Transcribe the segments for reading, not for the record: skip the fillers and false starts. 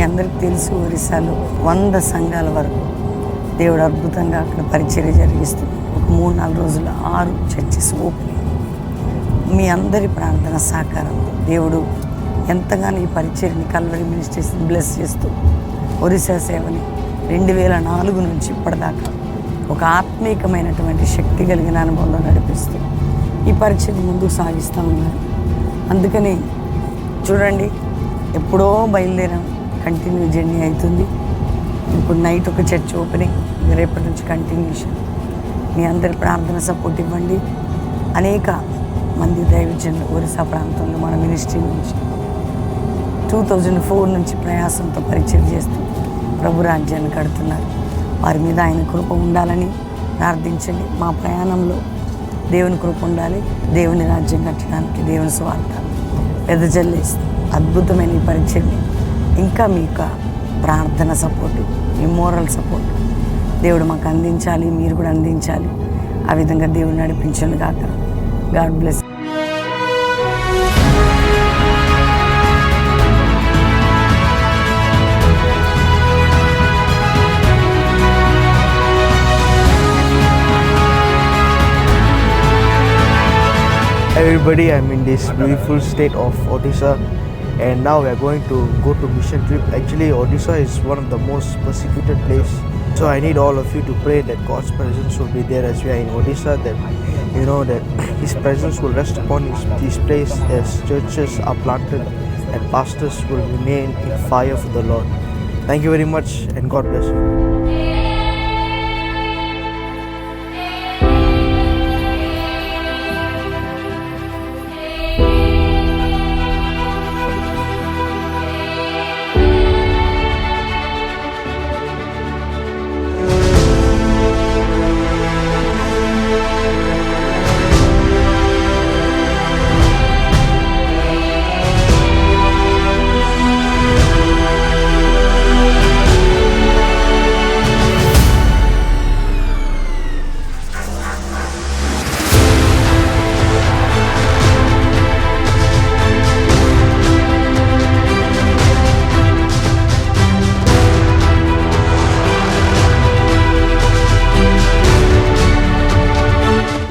అందరికీ తెలుసు, ఒరిస్సాలో 100 సంఘాల వరకు దేవుడు అద్భుతంగా అక్కడ పరిచర్య జరిగిస్తుంది. ఒక 3-4 రోజులు 6 చర్చెస్ ఓపెన్. మీ అందరి ప్రార్థన సహకారంతో దేవుడు ఎంతగానో ఈ పరిచర్యని కల్వరి మినిస్ట్రీస్ బ్లెస్ చేస్తూ ఒరిస్సా సేవని 2004 నుంచి ఇప్పటిదాకా ఒక ఆత్మీకమైనటువంటి శక్తి కలిగిన అనుభవంలో నడిపిస్తూ ఈ పరిచర్ని ముందుకు సాగిస్తూ ఉన్నారు. అందుకని చూడండి, ఎప్పుడో బయలుదేరాం, కంటిన్యూ జర్నీ అవుతుంది. ఇప్పుడు నైట్ ఒక చర్చ్ ఓపెనింగ్, రేపటి నుంచి కంటిన్యూషన్. మీ అందరి ప్రార్థన సపోర్ట్ ఇవ్వండి. అనేక మంది దైవజనులు ఒరిస్సా ప్రాంతంలో మన మినిస్ట్రీ నుంచి 2004 నుంచి ప్రయాసంతో పరిచయం చేస్తూ ప్రభు రాజ్యాన్ని కడుతున్నారు. వారి మీద ఆయన కృప ఉండాలని ప్రార్థించండి. మా ప్రయాణంలో దేవుని కృప ఉండాలి. దేవుని రాజ్యం కట్టడానికి దేవుని స్వార్థ వెదజల్లేసి అద్భుతమైన ఈ పరిచయని ఇంకా మీకు ప్రార్థన సపోర్టు, మీ మోరల్ సపోర్ట్ దేవుడు మాకు అందించాలి, మీరు కూడా అందించాలి. ఆ విధంగా దేవుడు నడిపించండి గాక. God bless. Everybody, I'm in this beautiful state of Odisha, and now we are going to go to mission trip. Actually, Odisha is one of the most persecuted place, so I need all of you to pray that God's presence will be there as we are in Odisha, that you know that His presence will rest upon this place as churches are planted and pastors will remain in fire for the Lord. Thank you very much, and God bless you.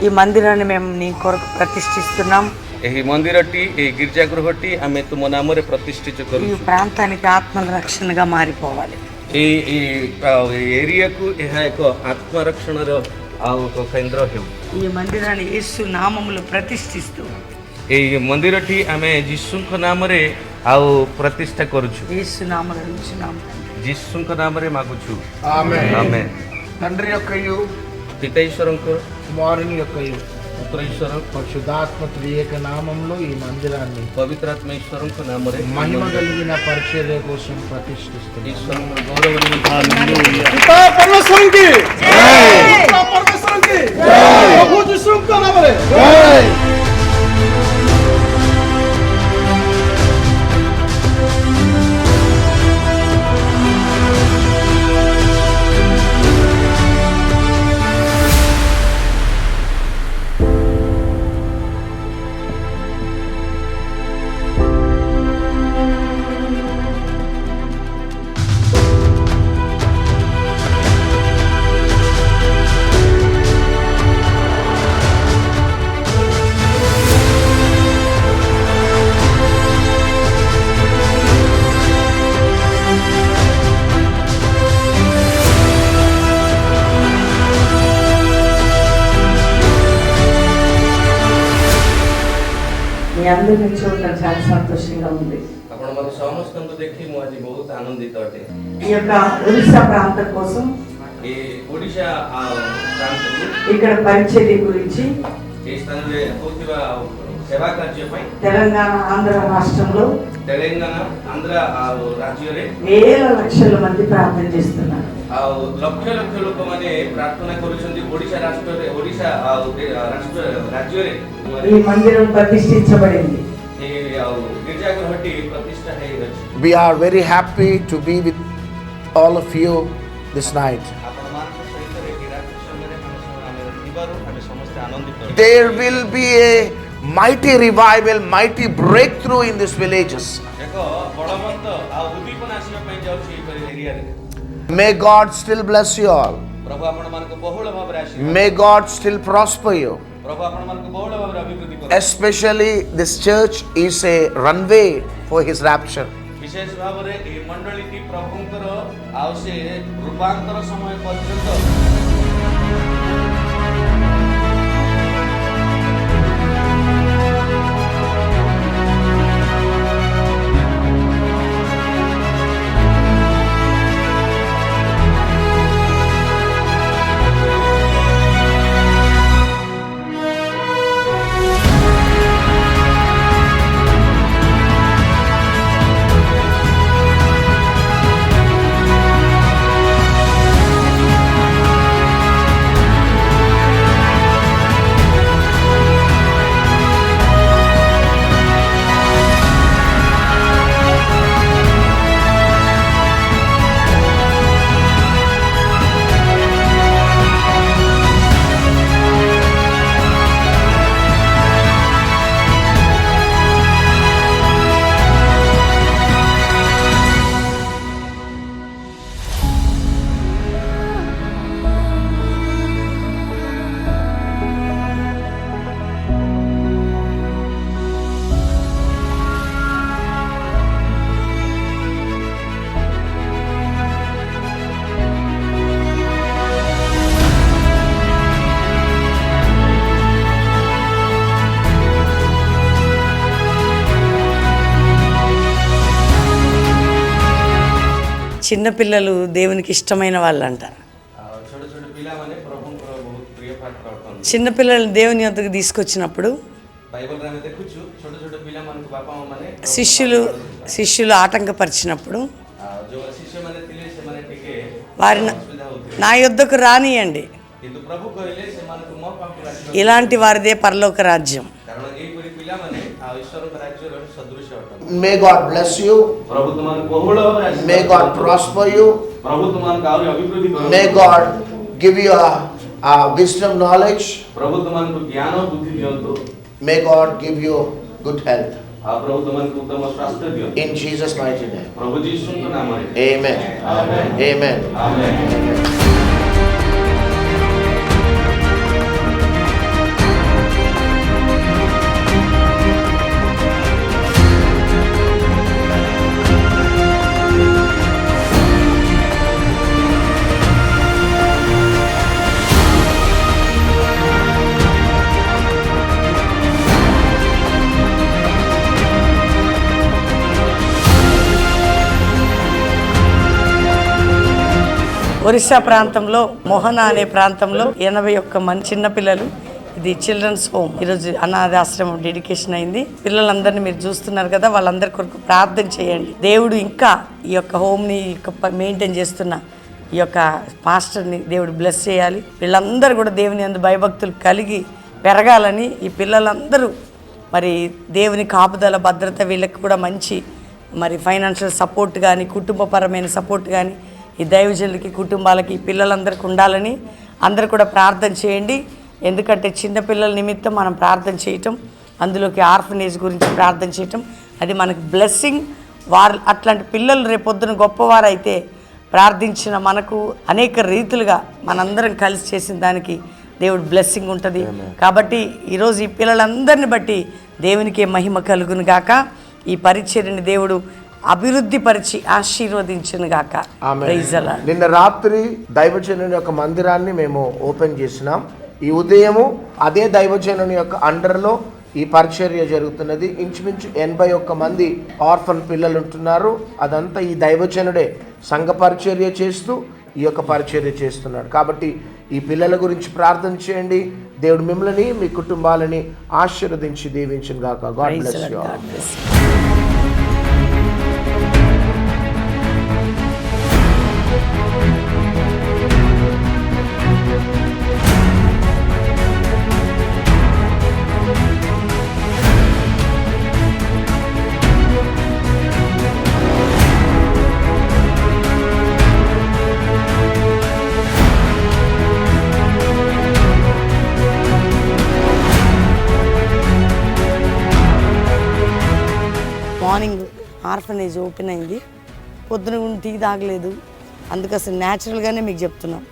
ఈ మందిరాన్ని మేము నీ కొరకు ప్రతిష్ఠిస్తున్నాం. ଏହି ମନ୍ଦିରଟି ଏହି ଗିର୍ଜାଗୃହଟି ଆମେ ତୁମ ନାମରେ ପ୍ରତିଷ୍ଠିତ ఈ କରୁଛୁ. ప్రాంతానికి ఆత్మల రక్షణగా మారిపోవాలి. ଏହି ଏରିଆକୁ ଏହା ଏକ ଆତ୍ମରକ୍ଷଣର ଆଉ ଏକ କେନ୍ଦ୍ର ହେଉ. ఈ మందిరాన్ని యేసు నామములో ప్రతిష్ఠిస్తూ ଏହି ମନ୍ଦିରଟି ଆମେ ଯୀଶୁଙ୍କ ନାମରେ ଆଉ ପ୍ରତିଷ୍ଠା କରୁଛୁ. యేసు నామములో ఉంచున్నాం. ଯୀଶୁଙ୍କ ନାମରେ ମାଗୁଛୁ. Amen. తండ్రి యొక్కయు ପିତା ଈଶ୍ୱରଙ୍କ కుమారుని యొక్కయు ପୁତ୍ର ଈଶ୍ୱର పరిశుద్ధాత్మ త్రియేక నామంలో ఈ మందిరాన్ని ପବିତ୍ରାତ୍ମା ଈଶ୍ୱରଙ୍କ ନାମରେ మహిమ కలిగిన పరిచర్య కోసం ప్రతిష్ఠిస్తుంది. ଈଶ୍ୱରଙ୍କ ଗୌରବ మీ అందరిని చూడటం చాలా సంతోషంగా ఉంది. ଆପଣମାନେ ସମସ୍ତଙ୍କୁ ଦେଖି ମୁଁ ଆଜି ବହୁତ ଆନନ୍ଦିତ ଅଟେ. ఈ యొక్క ఒరిస్సా ప్రాంతం కోసం ଏ ଓଡ଼ିଶା ପ୍ରାନ୍ତକୁ ఇక్కడ పరిచర్య గురించి ଏ ସ୍ଥାନରେ ହେଉଥିବା ସେବା କାର୍ଯ୍ୟ ପାଇଁ తెలంగాణ ఆంధ్ర రాష్ట్రంలో ତେଲେଙ୍ଗାନା ଆନ୍ଧ୍ର ଆଉ ରାଜ୍ୟରେ వేల లక్షల మంది ప్రార్థన చేస్తున్నారు. ଆଉ ଲକ୍ଷ ଲକ୍ଷ ଲୋକମାନେ ପ୍ରାର୍ଥନା କରୁଛନ୍ତି. ଓଡ଼ିଶା ରାଷ୍ଟ୍ରରେ ଓଡ଼ିଶା ଆଉ ରାଷ୍ଟ୍ର ରାଜ୍ୟରେ ఈ మందిరం ప్రతిష్ఠించబడింది. ଏ ଆଉ ଗିର୍ଜାଗୃହଟି ପ୍ରତିଷ୍ଠା ହେଇଅଛି. We are very happy to be with all of you this night. ଆପଣମାନଙ୍କ ସହିତ ଏ ରାତ୍ରି ସମୟରେ ଆମେ ଥିବାରୁ ଆମେ ସମସ୍ତେ ଆନନ୍ଦିତ. There will be a mighty revival, mighty breakthrough in these villages. ଏକ ବଳବନ୍ତ ଆଉ ଉଦ୍ଦୀପନା ଆସିବା ପାଇଁ May God still bless you all. ప్రభు అప్పుడు మనకు బహుళ భాବରେ ఆశీర్వాదం. May God still prosper you. ప్రభు అప్పుడు మనకు బహుళ భాବରେ అభివృద్ధి కొరకు. Especially this church is a runway for his rapture. ବିଶେଷ ଭାବରେ ଏହି ମଣ୍ଡଳୀଟି ପ୍ରଭୁଙ୍କର ଆଉ ସେ ରୂପାନ୍ତର ସମୟ ପର୍ଯ୍ୟନ୍ତ చిన్నపిల్లలు దేవునికి ఇష్టమైన వాళ్ళు అంటారు. ଛୋଟ ଛୋଟ ପିଲାମାନେ ପ୍ରଭୁଙ୍କର ବହୁତ ପ୍ରିୟ ପାତ୍ର ଅଟନ୍ତି. చిన్నపిల్లలు దేవుని యొద్దకు తీసుకొచ్చినప్పుడు బైబిల్ରେ ଆମେ ଦେଖୁଛୁ ଛୋଟ ଛୋଟ ପିଲାମାନଙ୍କୁ ବାପା ମା ମାନେ శిష్యులు ఆటంకపరిచినప్పుడు ଯେଉଁ ଶିଷ୍ୟମାନେ ଥିଲେ ସେମାନେ ଟିକେ వారిని ଅସୁବିଧା ହଉଥିଲେ. నా యొద్దకు రానియండి, କିନ୍ତୁ ପ୍ରଭୁ କହିଲେ ସେମାନଙ୍କୁ ମୋ ପାଖକୁ ଆସିବାକୁ, ఇలాంటి వారిదే పరలోక రాజ్యం. କାରଣ ଏହିପରି ପିଲାମାନେ ଆଉ ଈଶ୍ୱରଙ୍କ ରାଜ୍ୟର ସଦୃଶ ଅଟନ୍ତି. May God bless you. ପ୍ରଭୁ ତୁମମାନଙ୍କୁ ବହୁଳ ଭାବରେ ଆଶୀର୍ବାଦ May God କରନ୍ତୁ. prosper you. ପ୍ରଭୁ ତୁମମାନଙ୍କୁ ଆହୁରି ଅଭିବୃଦ୍ଧି କରନ୍ତୁ. May God give you a wisdom, knowledge. ପ୍ରଭୁ ତୁମମାନଙ୍କୁ ଜ୍ଞାନ ବୁଦ୍ଧି ଦିଅନ୍ତୁ. May God give you good health. ଆଉ ପ୍ରଭୁ ତୁମମାନଙ୍କୁ ଉତ୍ତମ ସ୍ୱାସ୍ଥ୍ୟ ଦିଅନ୍ତୁ. In Jesus' mighty name. ପ୍ରଭୁ ଯୀଶୁଙ୍କ ନାମରେ Amen. Amen. Amen. Amen. Orissa ప్రాంతంలో మొహనా అనే ప్రాంతంలో 81 మంది చిన్నపిల్లలు, ఇది చిల్డ్రన్స్ హోమ్, ఈరోజు అనాథాశ్రమం డెడికేషన్ అయింది. పిల్లలందరినీ మీరు చూస్తున్నారు కదా, వాళ్ళందరి కొరకు ప్రార్థన చేయండి. దేవుడు ఇంకా ఈ యొక్క హోమ్ని మెయింటైన్ చేస్తున్న ఈ యొక్క పాస్టర్ని దేవుడు బ్లెస్ చేయాలి. వీళ్ళందరూ కూడా దేవుని యందు భయభక్తులు కలిగి పెరగాలని, ఈ పిల్లలందరూ మరి దేవుని కాపుదల భద్రత, వీళ్ళకి కూడా మంచి మరి ఫైనాన్షియల్ సపోర్ట్ కానీ కుటుంబపరమైన సపోర్ట్ కానీ ఈ దైవజనులకి కుటుంబాలకి పిల్లలందరికీ ఉండాలని అందరూ కూడా ప్రార్థన చేయండి. ఎందుకంటే చిన్నపిల్లల నిమిత్తం మనం ప్రార్థన చేయటం, అందులోకి ఆర్ఫనేజ్ గురించి ప్రార్థన చేయటం, అది మనకు బ్లెస్సింగ్. వారు అట్లాంటి పిల్లలు రేపొద్దున గొప్పవారైతే ప్రార్థించిన మనకు అనేక రీతులుగా మనందరం కలిసి చేసిన దానికి దేవుడు బ్లెస్సింగ్ ఉంటుంది. కాబట్టి ఈరోజు ఈ పిల్లలందరిని బట్టి దేవునికి మహిమ కలుగును గాక. ఈ పరిచర్యని దేవుడు అభివృద్ధి పరిచి ఆశీర్వదించును గాక. Praise the lord. నిన్న రాత్రి దైవజనుని యొక్క మందిరాన్ని మేము ఓపెన్ చేసినాం. ఈ ఉదయము అదే దైవజనుని యొక్క అండర్లో ఈ పరిచర్య జరుగుతున్నది. ఇంచుమించు 81 మంది ఆర్ఫన్ పిల్లలు ఉంటున్నారు. అదంతా ఈ దైవజనుడే సంఘ పరిచర్య చేస్తూ ఈ యొక్క పరిచర్య చేస్తున్నాడు. కాబట్టి ఈ పిల్లల గురించి ప్రార్థన చేయండి. దేవుడు మిమ్మల్ని మీ కుటుంబాలని ఆశీర్వదించి దీవించును గాక. God bless you all. Morning orphanage open అయింది. పొద్దున టీ తాగలేదు, అందుకు అసలు న్యాచురల్గానే మీకు చెప్తున్నాం.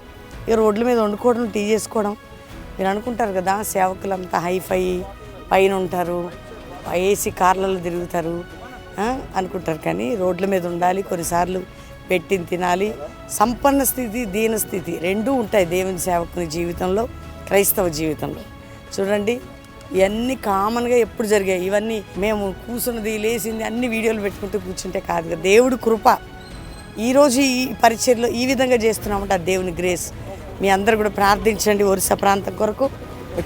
ఇక రోడ్ల మీద వండుకోవడం, టీ చేసుకోవడం. మీరు అనుకుంటారు కదా సేవకులంతా హైఫై పైన ఉంటారు, ఏసీ కార్లలో తిరుగుతారు అనుకుంటారు. కానీ రోడ్ల మీద ఉండాలి, కొన్నిసార్లు పెట్టింది తినాలి. సంపన్న స్థితి, దీన స్థితి రెండూ ఉంటాయి దేవుని సేవకుని జీవితంలో, క్రైస్తవ జీవితంలో. చూడండి, ఇవన్నీ కామన్గా ఎప్పుడు జరిగాయి. ఇవన్నీ మేము కూర్చున్నది, లేచింది అన్ని వీడియోలు పెట్టుకుంటూ కూర్చుంటే కాదు కదా, దేవుడి కృప. ఈరోజు ఈ పరిచర్లో ఈ విధంగా చేస్తున్నామంటే అది దేవుని గ్రేస్. మీ అందరు కూడా ప్రార్థించండి ఒరిస్సా ప్రాంతం కొరకు.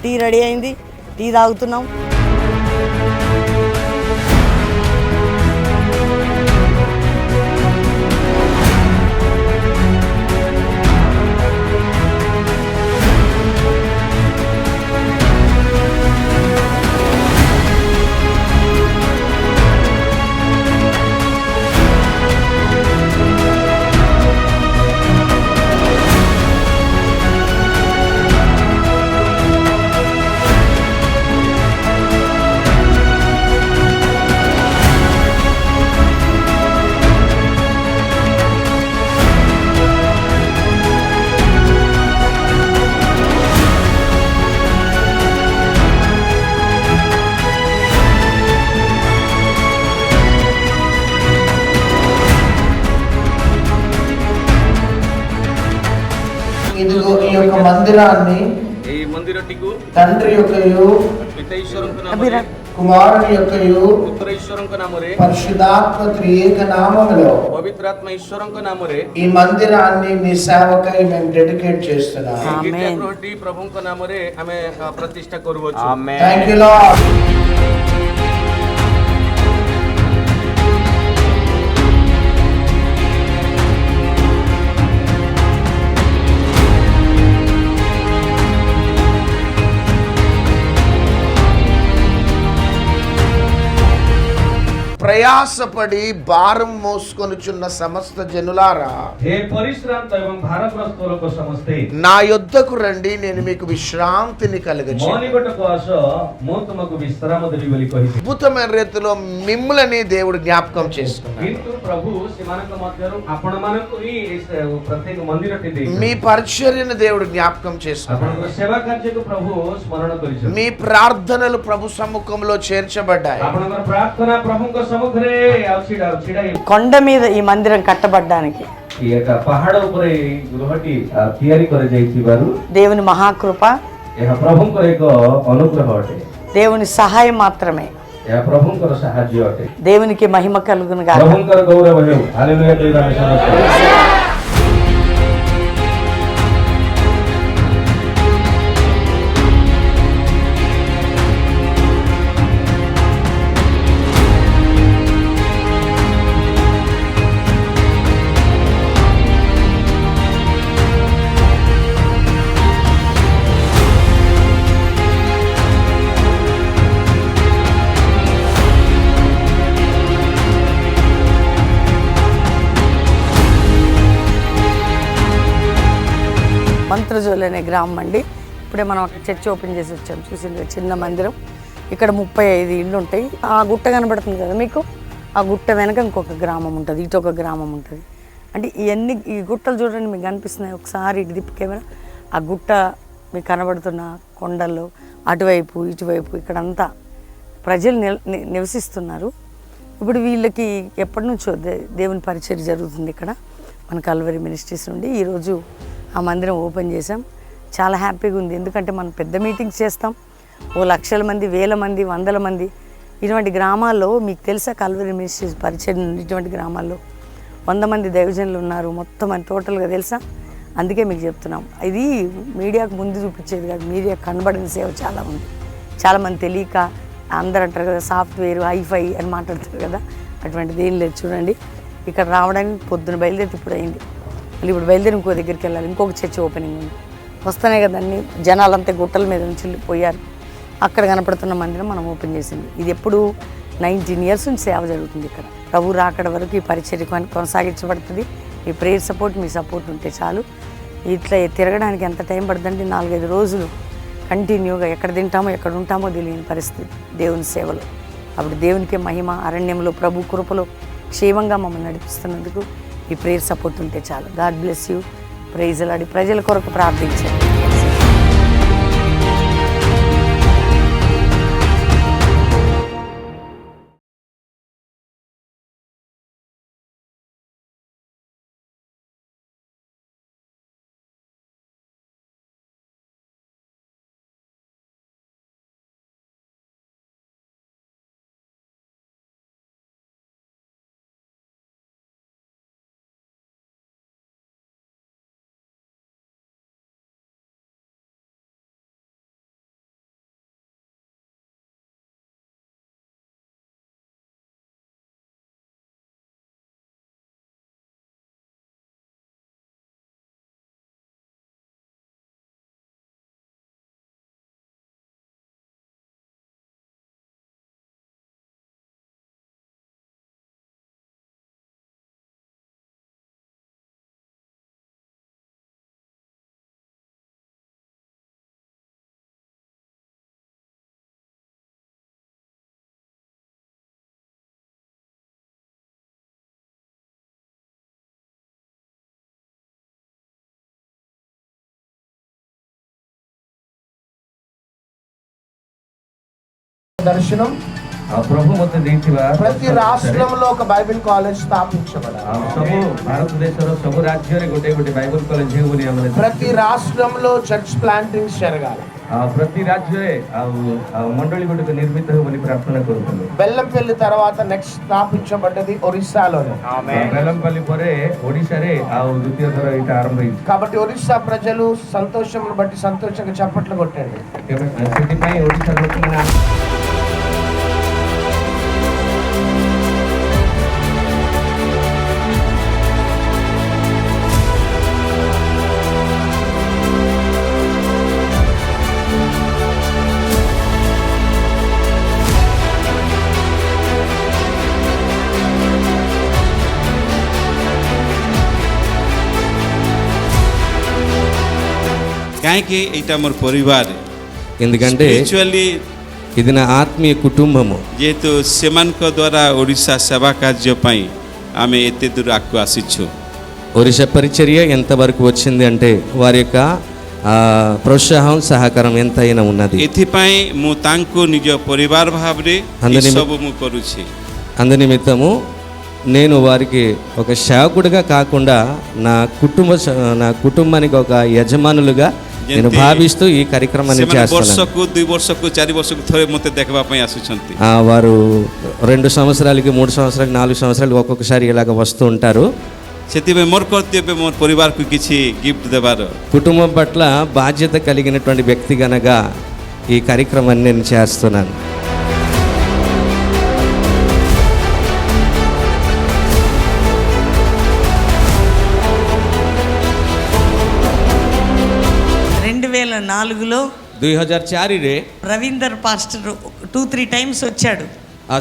టీ రెడీ అయింది, టీ తాగుతున్నాం. ఇదిగో ఈ యొక్క మందిరాన్ని ఈ మందిరటికు తండ్రి యొక్కయు పిత ఈశ్వరంకు నామరే కుమారుని యొక్కయు పుత్ర ఈశ్వరంకు నామరే పరిశుద్ధాత్మ త్రియేక నామములో పవిత్రాత్మ ఈశ్వరంకు నామరే ఈ మందిరాన్ని నీ సేవకై మేము డెడికేట్ చేస్తున్నాం. గిరిజాగృహటి ప్రభుంకు నామరే ఆమె ప్రతిష్ఠ కరువచ్చు. ఆమేన్. Thank you lord. ప్రయాసపడి భారం మోసుకొనుచున్న సమస్త జనులారా, హే పరిశ్రాంత ଏବଂ ଭାରଗ୍ରସ୍ତ ଲୋକ ସମସ୍ତେ నా యొద్దకు రండి, నేను మీకు విశ్రాంతిని కలుగచేయును. ମୋ ନିକଟକୁ ଆସ, ମୁଁ ତୁମକୁ ବିଶ୍ରାମ ଦେବି ବୋଲି କହିଛି. అద్భుతమైన రీతిలో మిమ్ములని దేవుడు జ్ఞాపకం చేసుకున్నాడు. କିନ୍ତୁ ପ୍ରଭୁ ସେମାନଙ୍କ ମଧ୍ୟରୁ ଆପଣମାନଙ୍କୁ ହିଁ ପ୍ରତ୍ୟେକ ମନ୍ଦିରଟି ଦେଇଛନ୍ତି. మీ పరిచర్యను దేవుడు జ్ఞాపకం చేసుకున్నాడు. ଆପଣଙ୍କ ସେବା କାର୍ଯ୍ୟକୁ ପ୍ରଭୁ ସ୍ମରଣ କରିଛନ୍ତି. మీ ప్రార్థనలు ప్రభు సముఖంలో చేర్చబడ్డాయి. ଆପଣଙ୍କର ପ୍ରାର୍ଥନା ପ୍ରଭୁଙ୍କ ସମ୍ମୁଖରେ ଛିଡ଼ା కొండ మీద ఈ మందిరం కట్టబడ్డానికి ఈ యొక్క ପାହାଡ଼ ଉପରେ ଏହି ଗୃହଟି ତିଆରି କରାଯାଇଥିବାରୁ దేవుని మహాకృప, ଏହା ପ୍ରଭୁଙ୍କର ଏକ ଅନୁଗ୍ରହ ଅଟେ. దేవుని సహాయం మాత్రమే. ଏହା ପ୍ରଭୁଙ୍କର ସାହାଯ୍ୟ ଅଟେ. దేవునికి మహిమ కలుగును గాక. ପ୍ରଭୁଙ୍କର ଗୌରବ ହେଉ. ହାଲେଲୁୟା କହିବା ଆମେ ସମସ୍ତେ. మంత్రజోలి అనే గ్రామం అండి. ఇప్పుడే మనం అక్కడ చర్చ్ ఓపెన్ చేసి వచ్చాం. చూసింది చిన్న మందిరం. ఇక్కడ 35 ఇళ్ళు ఉంటాయి. ఆ గుట్ట కనబడుతుంది కదా మీకు, ఆ గుట్ట వెనక ఇంకొక గ్రామం ఉంటుంది, ఇటు ఒక గ్రామం ఉంటుంది. అంటే ఇవన్నీ ఈ గుట్టలు చూడండి మీకు కనిపిస్తున్నాయి. ఒకసారి ఇటు దిప్పు కెమెరా, ఆ గుట్ట మీకు కనబడుతున్న కొండల్లో అటువైపు ఇటువైపు ఇక్కడంతా ప్రజలు నివసిస్తున్నారు. ఇప్పుడు వీళ్ళకి ఎప్పటి నుంచో దేవుని పరిచర్య జరుగుతుంది ఇక్కడ మన కల్వరి మినిస్ట్రీస్ నుండి. ఈరోజు ఆ మందిరం ఓపెన్ చేసాం. చాలా హ్యాపీగా ఉంది. ఎందుకంటే మనం పెద్ద మీటింగ్స్ చేస్తాం. ఓ లక్షల మంది, వేల మంది, వందల మంది. ఇటువంటి గ్రామాల్లో మీకు తెలుసా, కల్వరి మినిస్ట్రీస్ పరిచయం ఇటువంటి గ్రామాల్లో 100 మంది దైవజనులు ఉన్నారు మొత్తం అని టోటల్గా తెలుసా. అందుకే మీకు చెప్తున్నాం. ఇది మీడియాకు ముందు చూపించేది కాదు, మీడియా కనబడిన సేవ చాలా ఉంది. చాలామంది తెలియక అందరు అంటారు కదా సాఫ్ట్వేర్ హైఫై అని మాట్లాడతారు కదా, అటువంటిది ఏం లేదు. చూడండి, ఇక్కడ రావడానికి పొద్దున బయలుదేరి ఇప్పుడు అయింది. మళ్ళీ ఇప్పుడు బయలుదేరి ఇంకో దగ్గరికి వెళ్ళాలి. ఇంకొక చర్చ్ ఓపెనింగ్ ఉంది. వస్తానే కదా అన్ని జనాలంతా గుట్టల మీద నుంచి పోయారు. అక్కడ కనపడుతున్న మందిరం మనం ఓపెన్ చేసింది. ఇది ఎప్పుడు 19 years నుంచి సేవ జరుగుతుంది ఇక్కడ. ప్రభు రాకడ వరకు ఈ పరిచర్య కొనసాగించబడుతుంది. మీ ప్రేయర్ సపోర్ట్, మీ సపోర్ట్ ఉంటే చాలు. ఇట్లా తిరగడానికి ఎంత టైం పడుతుందంటే 4-5 రోజులు కంటిన్యూగా ఎక్కడ తింటామో ఎక్కడ ఉంటామో తెలియని పరిస్థితి దేవుని సేవలో. అప్పుడు దేవునికే మహిమ. అరణ్యంలో ప్రభు కృపలో క్షేమంగా మమ్మల్ని నడిపిస్తున్నందుకు ఈ ప్రేయర్ సపోర్ట్ ఉంటే చాలు. God bless you. ప్రైజ్ లాడి ప్రజల కొరకు ప్రార్థించండి. దర్శనం ପ୍ରଭୁ ମୋତେ ଦେଇଥିବା ప్రతి రాష్ట్రంలో ఒక బైబిల్ కాలేజ్ స్థాపించబడాలి. ସବୁ ଭାରତ ଦେଶର ସବୁ ରାଜ୍ୟରେ ଗୋଟେ ଗୋଟେ ବାଇବଲ କଲେଜ ହେଉ ବୋଲି ଆମର ప్రతి రాష్ట్రంలో చర్చ్ ప్లాంటింగ్స్ జరగాలి. ପ୍ରତି ରାଜ୍ୟରେ ଆଉ ମଣ୍ଡଳୀ ଗୁଡ଼ିକ ନିର୍ମିତ ହେଉ ବୋଲି ପ୍ରାର୍ଥନା କରୁଥିଲୁ. బెల్లంపల్లి తర్వాత నెక్స్ట్ స్థాపించబడ్డది ఒరిస్సాలోనే. ବେଲମପଲ୍ଲୀ ପରେ ଓଡ଼ିଶାରେ ଆଉ ଦ୍ୱିତୀୟ ଥର ଏଇଟା ଆରମ୍ଭ ହେଇଛି. కాబట్టి ఒరిస్సా ప్రజలు సంతోషమును బట్టి సంతోషంగా చప్పట్లు కొట్టండి. ସେଥିପାଇଁ ଓଡ଼ିଶାର ଲୋକମାନେ କାହିଁକି ଏଇଟା ମୋର ପରିବାର, ఎందుకంటే ସ୍ପିରିଚୁଆଲି ఇది నా ఆత్మీయ కుటుంబము. ଯେହେତୁ ସେମାନଙ୍କ ଦ୍ୱାରା ଓଡ଼ିଶା ସେବା କାର୍ଯ୍ୟ ପାଇଁ ଆମେ ଏତେ ଦୂର ଆଗକୁ ଆସିଛୁ. ఒరిస్సా పరిచర్య ఎంతవరకు వచ్చింది అంటే వారి యొక్క ప్రోత్సాహం సహకారం ఎంతైనా ఉన్నది. ଏଥିପାଇଁ ମୁଁ ତାଙ୍କୁ ନିଜ ପରିବାର ଭାବରେ ସବୁ ମୁଁ କରୁଛି. అందునిమిత్తము నేను వారికి ఒక సేవకుడిగా కాకుండా నా కుటుంబానికి ఒక యజమానులుగా నేను భావిస్తూ ఈ కార్యక్రమాన్ని చేస్తున్నాను. ବର୍ଷକୁ 2 ବର୍ଷକୁ 4 ବର୍ଷକୁ ଥରେ ମୋତେ ଦେଖିବା ପାଇଁ ଆସୁଛନ୍ତି. వారు 2 సంవత్సరాలకి 3 సంవత్సరాలకి 4 సంవత్సరాలకి ఒక్కొక్కసారి ఇలాగ వస్తూ ఉంటారు. ସେଥିପାଇଁ ମୋର କର୍ତ୍ତବ୍ୟ ମୋର ପରିବାରକୁ କିଛି ଗିଫ୍ଟ ଦେବାର. కుటుంబం పట్ల బాధ్యత కలిగినటువంటి వ్యక్తి గనక ఈ కార్యక్రమాన్ని నేను చేస్తున్నాను. నాలుగులో 2004ରେ రవీందర్ పాస్టర్ 2-3 టైమ్స్ వచ్చాడు.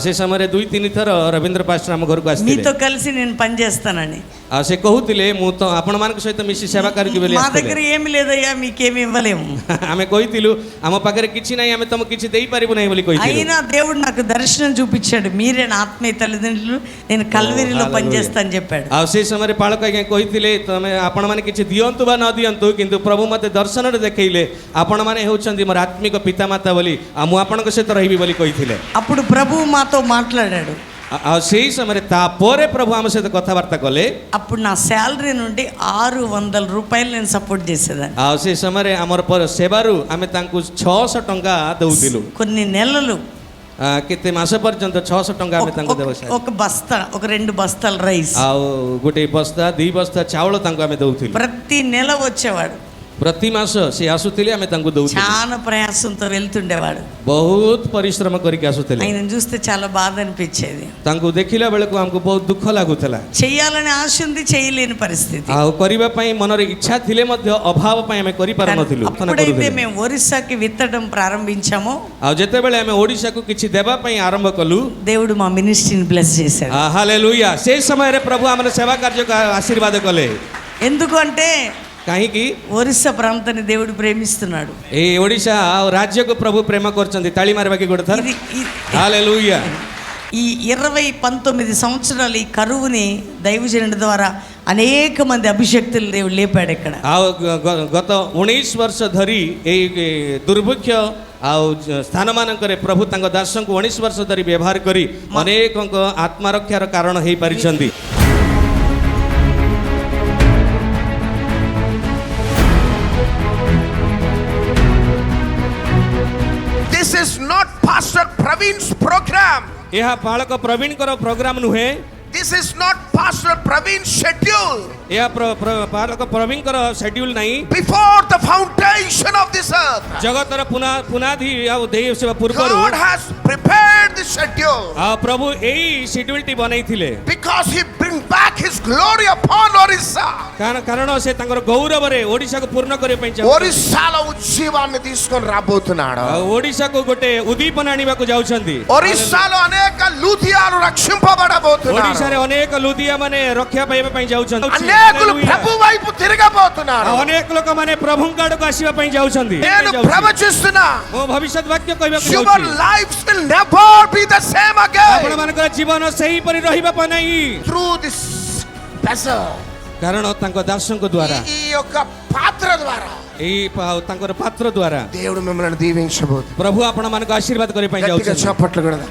ସେ ସମୟରେ 2-3 ଥର ରବୀନ୍ଦ୍ର ପାଷ୍ଟର ଆମ ଘରକୁ ଆସିଥିଲେ. మీతో కలిసి నేను పని చేస్తానని. ସେ କହୁଥିଲେ ମୁଁ ତ ଆପଣମାନଙ୍କ ସହିତ ମିଶି ସେବା କରିକି ବୋଲି మా దగ్గర ఏమీ లేదయ్యా, మీకేమి ఇవ్వలేము. ଆମେ କହିଥିଲୁ ଆମ ପାଖରେ କିଛି ନାହିଁ, ଆମେ ତମକୁ କିଛି ଦେଇପାରିବୁ ନାହିଁ ବୋଲି କହିଥିଲୁ. అయినా దేవుడు నాకు దర్శనం చూపించాడు, మీరే నా ఆత్మీయ తల్లిదండ్రులు, నేను కల్వరిలో పనిచేస్తాను చెప్పాడు. ଆଉ ସେ ସମୟରେ ପାଳକ ଆଜ୍ଞା କହିଥିଲେ ତମେ ଆପଣମାନେ କିଛି ଦିଅନ୍ତୁ ବା ନ ଦିଅନ୍ତୁ, କିନ୍ତୁ ପ୍ରଭୁ ମୋତେ ଦର୍ଶନରେ ଦେଖେଇଲେ ଆପଣମାନେ ହେଉଛନ୍ତି ମୋର ଆତ୍ମିକ ପିତାମାତା ବୋଲି, ଆଉ ମୁଁ ଆପଣଙ୍କ ସହିତ ରହିବି ବୋଲି କହିଥିଲେ. అప్పుడు ప్రభువు మాతో మాట్లాడాడు. ଆଉ ସେଇ ସମୟରେ ତାପରେ ପ୍ରଭୁ ଆମ ସହିତ କଥାବାର୍ତ୍ତା କଲେ. అప్పుడు నా శాలరీ నుండి 600 రూపాయలు నేను సపోర్ట్ చేసేదాన్ని. ଆଉ ସେ ସମୟରେ ଆମର ସେବାରୁ ଆମେ ତାଙ୍କୁ 600 ଟଙ୍କା ଦଉଥିଲୁ. కొన్ని నెలలు କେତେ ମାସ ପର୍ଯ୍ୟନ୍ତ 600 ଟଙ୍କା ଆମେ ତାଙ୍କୁ ଦେଉ. ఒక బస్తా, ఒక 2 బస్తాల రైస్, ଆଉ ଗୋଟେ ବସ୍ତା 2 ବସ୍ତା ଚାଉଳ ତାଙ୍କୁ ଆମେ ଦଉଥିଲୁ. ప్రతి నెల వచ్చేవాడు. ପ୍ରତି ମାସ ସେ ଆସୁଥିଲେ, ଆମେ ତାଙ୍କୁ ଦଉଥିଲୁ. చాలా ప్రయాసంతో వెళ్తుండేవాడు. ବହୁତ ପରିଶ୍ରମ କରିକି ଆସୁଥିଲେ. ఆయన చూస్తే చాలా బాధ అనిపించేది. ତାଙ୍କୁ ଦେଖିଲା ବେଳକୁ ଆମକୁ ବହୁତ ଦୁଃଖ ଲାଗୁଥିଲା. చేయాలని ఆశ ఉంది, చేయలేని పరిస్థితి. ଆଉ କରିବା ପାଇଁ ମନରେ ଇଚ୍ଛା ଥିଲେ ମଧ୍ୟ ଅଭାବ ପାଇଁ ଆମେ କରିପାରୁନଥିଲୁ. అప్పుడైతే మేము ఒరిస్సాకి విత్తడం ప్రారంభించాము. ଆଉ ଯେତେବେଳେ ଆମେ ଓଡ଼ିଶାକୁ କିଛି ଦେବା ପାଇଁ ଆରମ୍ଭ କଲୁ, దేవుడు మా మినిస్ట్రీని బ్లెస్ చేశాడు. ହାଲେଲୁୟା. ସେ ସମୟରେ ପ୍ରଭୁ ଆମର ସେବା କାର୍ଯ୍ୟକୁ ଆଶୀର୍ବାଦ କଲେ. ఎందుకు అంటే କାହିଁକି ఒరిస్సా ప్రాంతాన్ని దేవుడు ప్రేమిస్తున్నాడు. ଏ ଓଡ଼ିଶା ଆଉ ରାଜ୍ୟକୁ ପ୍ରଭୁ ପ୍ରେମ କରୁଛନ୍ତି. ତାଳି ମାରିବାକି ଗୋଟେ ଥର ఇది- ହାଲେଲୁୟା. ఈ 19 సంవత్సరాలు ఈ కరువుని దైవజనుడి ద్వారా అనేక మంది అభిషక్తులు దేవుడు లేపాడు ఇక్కడ. ଗତ 19 ବର୍ଷ ଧରି ଏଇ ଦୁର୍ଭିକ୍ଷ ଆଉ ସ୍ଥାନମାନଙ୍କରେ ପ୍ରଭୁ ତାଙ୍କ ଦାସଙ୍କୁ 19 ବର୍ଷ ଧରି ବ୍ୟବହାର କରି ଅନେକଙ୍କ ଆତ୍ମରକ୍ଷାର କାରଣ ହେଇପାରିଛନ୍ତି. This is not Pastor Praveen's program. ଏହା ବାଳକ ପ୍ରବୀଣଙ୍କର ପ୍ରୋଗ୍ରାମ ନୁହେଁ. This is not Pastor Praveen's schedule. ଏହା ବାଳକ ପ୍ରବୀଣଙ୍କର ସେଡ୍ୟୁଲ ନାହିଁ. Before the foundation of this earth, ଜଗତର ପୁନାଦି ଆଉ ଦେଇ ଆସିବା ପୂର୍ବରୁ God has prepared the schedule ଆଉ ପ୍ରଭୁ ଏଇ ସେଡ୍ୟୁଲଟି ବନେଇଥିଲେ. because He bring back His glory upon Orissa. କାରଣ ସେ ତାଙ୍କର ଗୌରବରେ ଓଡ଼ିଶାକୁ ପୂର୍ଣ୍ଣ କରିବା ପାଇଁ ଚାହୁଁଛନ୍ତି. ఒరిస్సాలో ఉజ్జీవాన్ని తీసుకొని రాబోతున్నాడు. ଆଉ ଓଡ଼ିଶାକୁ ଗୋଟେ ଉଦ୍ଦୀପନା ଆଣିବାକୁ ଯାଉଛନ୍ତି. ఒరిస్సాలో అనేక లూథియాలు రక్షింపబడబోతున్నారు. ଓଡ଼ିଶାରେ ଅନେକ ଲୁଦିଆ ମାନେ ରକ୍ଷା ପାଇବା ପାଇଁ ଯାଉଛନ୍ତି. అనేకులు ప్రభు వైపు తిరగబోతున్నారు. ଆଉ ଅନେକ ଲୋକମାନେ ପ୍ରଭୁଙ୍କ ଆଡ଼କୁ ଆସିବା ପାଇଁ ଯାଉଛନ୍ତି. నేను ప్రవచిస్తున్నా, ମୁଁ ଭବିଷ୍ୟତ ବାକ୍ୟ କହିବାକୁ your ଯାଉଛି. lives will never be the same again ଆପଣମାନଙ୍କର ଜୀବନ ସେହିପରି ରହିବା ପାଇଁ ନାହିଁ. through this vessel. କାରଣ ତାଙ୍କ ଦାସଙ୍କ ଦ୍ୱାରା ఈ యొక్క పాత్ర ద్వారా ଏଇ ତାଙ୍କର ପାତ୍ର ଦ୍ୱାରା దేవుడు మిమ్మల్ని దీవించబోతున్నాడు. ପ୍ରଭୁ ଆପଣମାନଙ୍କୁ ଆଶୀର୍ବାଦ କରିବା ପାଇଁ గట్టిగా ଯାଉଛନ୍ତି. చప్పట్లు కొడదాం.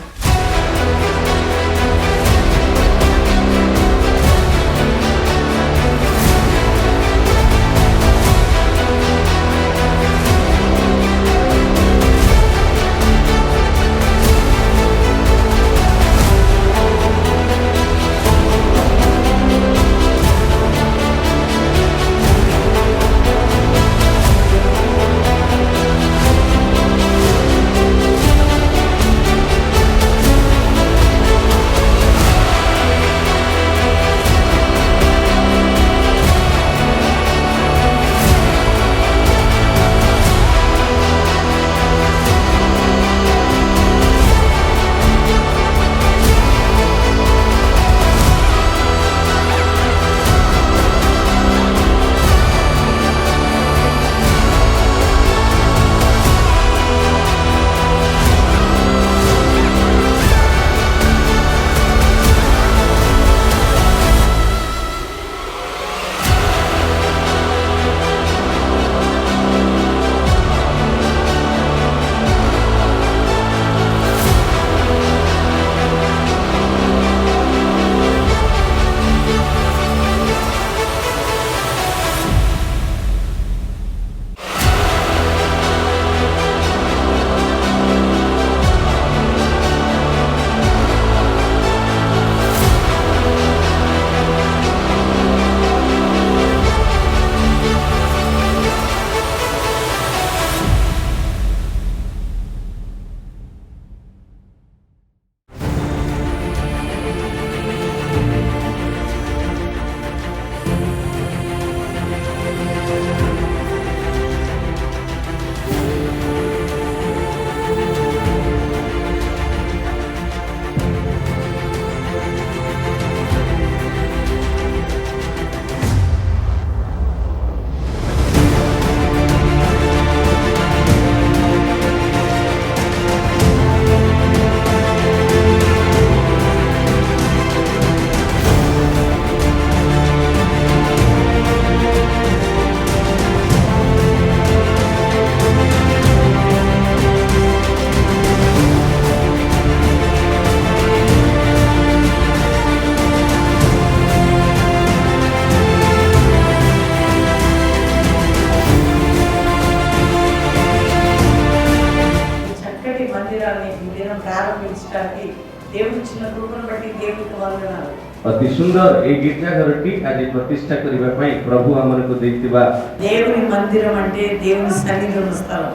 ప్రారంభించడానికి దేవుని చిన్న కృపను బట్టి దేవునికి వందనాలు. ଅତି ସୁନ୍ଦର ଏଇ ଗୀର୍ଜା ଘରଟି ଆଜି ପ୍ରତିଷ୍ଠା କରିବା ପାଇଁ ପ୍ରଭୁ ଆମମାନଙ୍କୁ ଦେଇଥିବା దేవుని మందిరం అంటే దేవుని సన్నిధిలో ఉన్న స్థలం.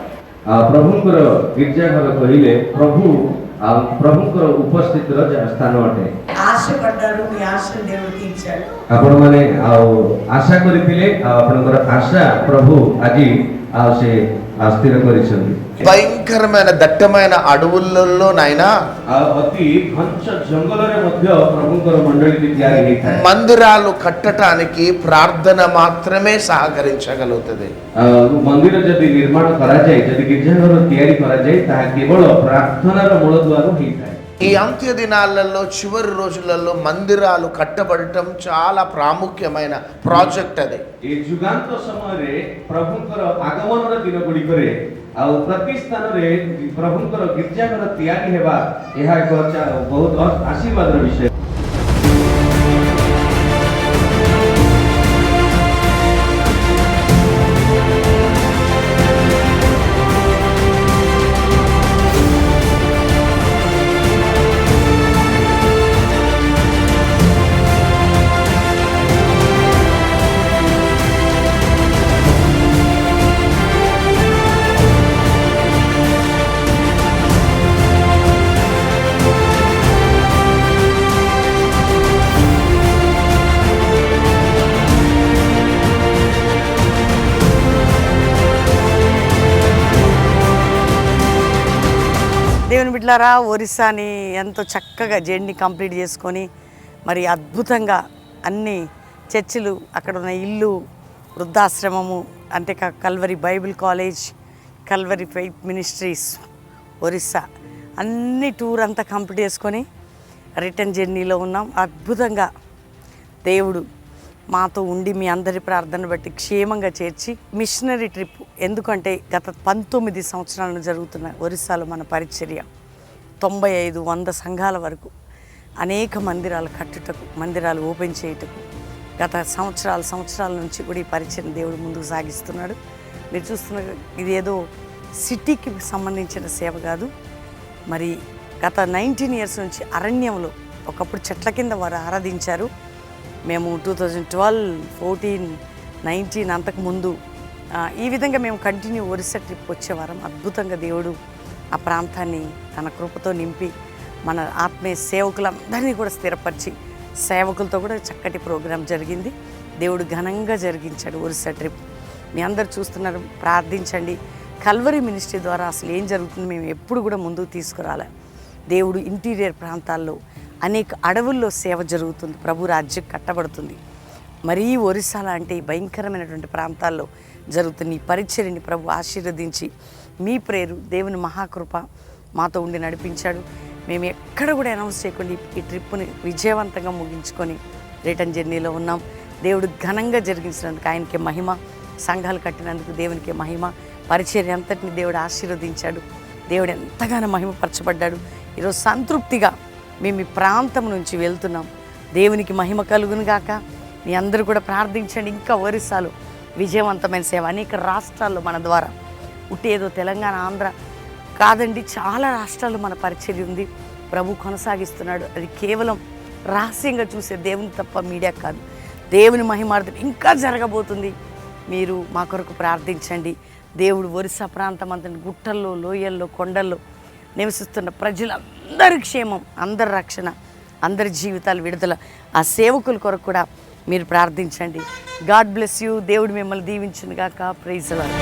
ପ୍ରଭୁଙ୍କର ଗୀର୍ଜା ଘର କହିଲେ ପ୍ରଭୁଙ୍କର ଉପସ୍ଥିତିର ସ୍ଥାନ ଅଟେ. ఆశపడ్డాడు, మీ ఆశను దేవుడు తీర్చాడు. ଆପଣମାନେ ଆଉ ଆଶା କରିଥିଲେ ଆଉ ଆପଣଙ୍କର ଆଶା ପ୍ରଭୁ ଆଜି ଆଉ ସେ ସ୍ଥିର କରିଛନ୍ତି. భయంకరమైన దట్టమైన అడవులలో నాయనా ଅତି ଘଞ୍ଚ ଜଙ୍ଗଲରେ ମଧ୍ୟ ପ୍ରଭୁଙ୍କର ମଣ୍ଡଳୀଟି ତିଆରି ହେଇଥାଏ. మందిరాలు కట్టడానికి ప్రార్థన మాత్రమే సహకరించగలుగుతుంది. ମନ୍ଦିର ଯଦି ନିର୍ମାଣ କରାଯାଏ, ଯଦି ଗୀର୍ଜାଘର ତିଆରି କରାଯାଏ, ତାହା କେବଳ ପ୍ରାର୍ଥନାର ମୂଳଦୁଆର ହେଇଥାଏ. ఈ అంత్య దినాలలో చివరి రోజులలో మందిరాలు కట్టబడటం చాలా ప్రాముఖ్యమైన ప్రాజెక్ట్ అది. ଏ ଯୁଗାନ୍ତ ସମୟରେ ପ୍ରଭୁଙ୍କର ଆଗମନର ଦିନ ଗୁଡ଼ିକରେ ଆଉ ପ୍ରତି ସ୍ଥାନରେ ପ୍ରଭୁଙ୍କର ଗିର୍ଜାଘର ତିଆରି ହେବା ଏହା ଏକ ବହୁତ ଆଶୀର୍ବାଦର ବିଷୟ। దేవుని బిడ్డలారా, ఒరిస్సాని ఎంతో చక్కగా జర్నీ కంప్లీట్ చేసుకొని మరి అద్భుతంగా అన్ని చర్చిలు, అక్కడ ఉన్న ఇల్లు, వృద్ధాశ్రమము, అంటే Calvary Bible college, Calvary faith ministries Orissa అన్ని టూర్ అంతా కంప్లీట్ చేసుకొని రిటర్న్ జర్నీలో ఉన్నాం. అద్భుతంగా దేవుడు మాతో ఉండి మీ అందరి ప్రార్థన బట్టి క్షేమంగా చేర్చి మిషనరీ ట్రిప్, ఎందుకంటే గత 19 సంవత్సరాలు జరుగుతున్న ఒరిస్సాలో మన పరిచర్య 95-100 సంఘాల వరకు అనేక మందిరాలు కట్టుటకు, మందిరాలు ఓపెన్ చేయుటకు గత సంవత్సరాల నుంచి కూడా ఈ పరిచర్య దేవుడు ముందుకు సాగిస్తున్నాడు. మీరు చూస్తున్న ఇది ఏదో సిటీకి సంబంధించిన సేవ కాదు. మరి గత 19 ఇయర్స్ నుంచి అరణ్యంలో ఒకప్పుడు చెట్ల కింద వారు ఆరాధించారు. మేము 2012, 14, 19 అంతకుముందు ఈ విధంగా మేము కంటిన్యూ ఒరిస్సా ట్రిప్ వచ్చేవారం. అద్భుతంగా దేవుడు ఆ ప్రాంతాన్ని తన కృపతో నింపి మన ఆత్మీయ సేవకులందరినీ కూడా స్థిరపరిచి సేవకులతో కూడా చక్కటి ప్రోగ్రాం జరిగింది. దేవుడు ఘనంగా జరిగించాడు ఒరిస్సా ట్రిప్. మీ అందరు చూస్తున్నారు, ప్రార్థించండి. కల్వరి మినిస్ట్రీ ద్వారా అసలు ఏం జరుగుతుంది మేము ఎప్పుడు కూడా ముందుకు తీసుకురాలే. దేవుడు ఇంటీరియర్ ప్రాంతాల్లో అనేక అడవుల్లో సేవ జరుగుతుంది, ప్రభు రాజ్యం కట్టబడుతుంది. మరీ ఒరిస్సా లాంటి భయంకరమైనటువంటి ప్రాంతాల్లో జరుగుతున్న ఈ పరిచర్యని ప్రభు ఆశీర్వదించి మీ ప్రేరు దేవుని మహాకృప మాతో ఉండి నడిపించాడు. మేము ఎక్కడ కూడా అనౌన్స్ చేయకుండా ఈ ట్రిప్ని విజయవంతంగా ముగించుకొని రిటర్న్ జర్నీలో ఉన్నాం. దేవుడు ఘనంగా జరిగించినందుకు ఆయనకే మహిమ, సంఘాలు కట్టినందుకు దేవునికే మహిమ, పరిచర్య అంతటిని దేవుడు ఆశీర్వదించాడు. దేవుడు ఎంతగానో మహిమపరచబడ్డాడు. ఈరోజు సంతృప్తిగా మేము ఈ ప్రాంతం నుంచి వెళ్తున్నాం. దేవునికి మహిమ కలుగును గాక. మీ అందరూ కూడా ప్రార్థించండి. ఇంకా ఒరిస్సాలో విజయవంతమైన సేవ అనేక రాష్ట్రాల్లో మన ద్వారా, ఏదో తెలంగాణ, ఆంధ్ర కాదండి, చాలా రాష్ట్రాల్లో మన పరిచర్య ఉంది. ప్రభు కొనసాగిస్తున్నాడు. అది కేవలం రహస్యంగా చూసే దేవుని తప్ప మీడియా కాదు. దేవుని మహిమార్థం ఇంకా జరగబోతుంది. మీరు మా కొరకు ప్రార్థించండి. దేవుడు ఒరిస్సా ప్రాంతం అంతా, గుట్టల్లో, లోయల్లో, కొండల్లో నివసిస్తున్న ప్రజలందరి క్షేమం, అందరి రక్షణ, అందరి జీవితాలు విడుదల, ఆ సేవకుల కొరకు కూడా మీరు ప్రార్థించండి. God bless you. దేవుడు మిమ్మల్ని దీవించును గాక. Praise the lord.